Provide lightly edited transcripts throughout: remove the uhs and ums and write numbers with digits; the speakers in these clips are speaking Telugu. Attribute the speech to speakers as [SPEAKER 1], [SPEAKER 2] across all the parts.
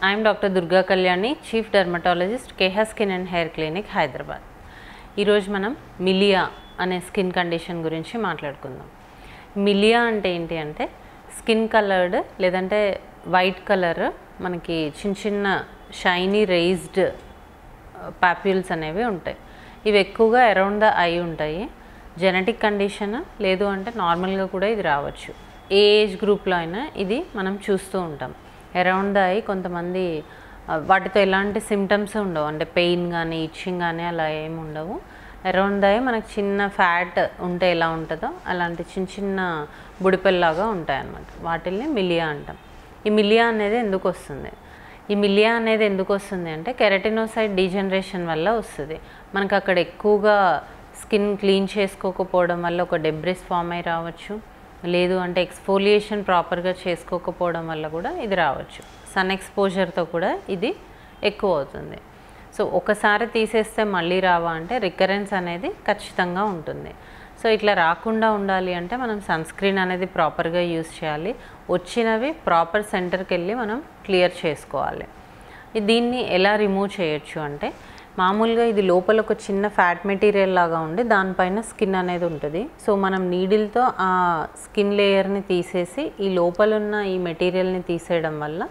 [SPEAKER 1] I am Dr. Durga Kalyani, Chief Dermatologist, KH Skin and Hair Clinic, Hyderabad. ఈరోజు మనం మిలియా అనే స్కిన్ కండిషన్ గురించి మాట్లాడుకుందాం. మిలియా అంటే ఏంటి అంటే స్కిన్ కలర్డ్ లేదంటే వైట్ కలర్ మనకి చిన్న చిన్న షైనీ రేజ్డ్ పాప్యూల్స్ అనేవి ఉంటాయి. ఇవి ఎక్కువగా అరౌండ్ ద ఐ ఉంటాయి. జెనెటిక్ కండిషన్ లేదు అంటే నార్మల్గా కూడా ఇది రావచ్చు. ఏ ఏజ్ గ్రూప్లో అయినా ఇది మనం చూస్తూ ఉంటాం. అరౌండ్ ద ఐ కొంతమంది వాటితో ఎలాంటి సిమ్టమ్స్ ఉండవు, అంటే పెయిన్ కానీ ఇచ్చింగ్ కానీ అలా ఏమి ఉండవు. అరౌండ్ ద ఐ మనకు చిన్న ఫ్యాట్ ఉంటే ఎలా ఉంటుందో అలాంటి చిన్న చిన్న బుడిపెల్లాగా ఉంటాయి అన్నమాట. వాటిల్ని మిలియా అంటాం. ఈ మిలియా అనేది ఎందుకు వస్తుంది? ఈ మిలియా అనేది ఎందుకు వస్తుంది అంటే కెరటినోసైడ్ డీజనరేషన్ వల్ల వస్తుంది. మనకు అక్కడ ఎక్కువగా స్కిన్ క్లీన్ చేసుకోకపోవడం వల్ల ఒక డెబ్రిస్ ఫామ్ అయి రావచ్చు, లేదు అంటే ఎక్స్ఫోలియేషన్ ప్రాపర్గా చేసుకోకపోవడం వల్ల కూడా ఇది రావచ్చు. సన్ ఎక్స్పోజర్తో కూడా ఇది ఎక్కువ అవుతుంది. సో ఒకసారి తీసేస్తే మళ్ళీ రావా అంటే రికరెన్స్ అనేది ఖచ్చితంగా ఉంటుంది. సో ఇట్లా రాకుండా ఉండాలి అంటే మనం సన్ స్క్రీన్ అనేది ప్రాపర్గా యూజ్ చేయాలి. వచ్చినవి ప్రాపర్ సెంటర్కి వెళ్ళి మనం క్లియర్ చేసుకోవాలి. దీన్ని ఎలా రిమూవ్ చేయొచ్చు అంటే మామూలుగా ఇది లోపల ఒక చిన్న ఫ్యాట్ మెటీరియల్ లాగా ఉండి దానిపైన స్కిన్ అనేది ఉంటుంది. సో మనం నీడిల్తో ఆ స్కిన్ లేయర్ని తీసేసి ఈ లోపల ఉన్న ఈ మెటీరియల్ని తీసేయడం వల్ల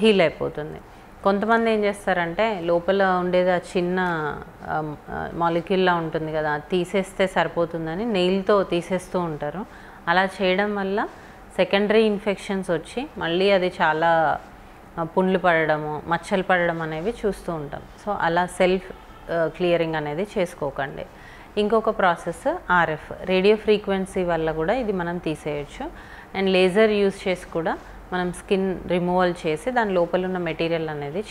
[SPEAKER 1] హీల్ అయిపోతుంది. కొంతమంది ఏం చేస్తారంటే లోపల ఉండేది ఆ చిన్న మాలిక్యూల్లా ఉంటుంది కదా, అది తీసేస్తే సరిపోతుందని నెయిల్తో తీసేస్తూ ఉంటారు. అలా చేయడం వల్ల సెకండరీ ఇన్ఫెక్షన్స్ వచ్చి మళ్ళీ అది చాలా పుండ్లు పడడము, మచ్చలు పడడం అనేవి చూస్తూ ఉంటాం. సో అలా సెల్ఫ్ క్లియరింగ్ అనేది చేసుకోకండి. ఇంకొక ప్రాసెస్ ఆర్ఎఫ్ రేడియో ఫ్రీక్వెన్సీ వల్ల కూడా ఇది మనం తీసేయచ్చు. అండ్ లేజర్ యూజ్ చేసి కూడా మనం స్కిన్ రిమూవల్ చేసి దాని లోపల ఉన్న మెటీరియల్ అనేది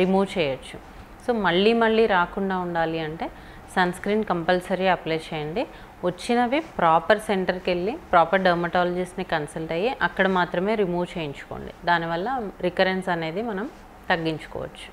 [SPEAKER 1] రిమూవ్ చేయొచ్చు. సో మళ్ళీ రాకుండా ఉండాలి అంటే సన్ స్క్రీన్ కంపల్సరీ అప్లై చేయండి. వచ్చినవి ప్రాపర్ సెంటర్కి వెళ్ళి ప్రాపర్ డర్మటాలజిస్ట్ని కన్సల్ట్ అయ్యి అక్కడ మాత్రమే రిమూవ్ చేయించుకోండి. దానివల్ల రికరెన్స్ అనేది మనం తగ్గించుకోవచ్చు.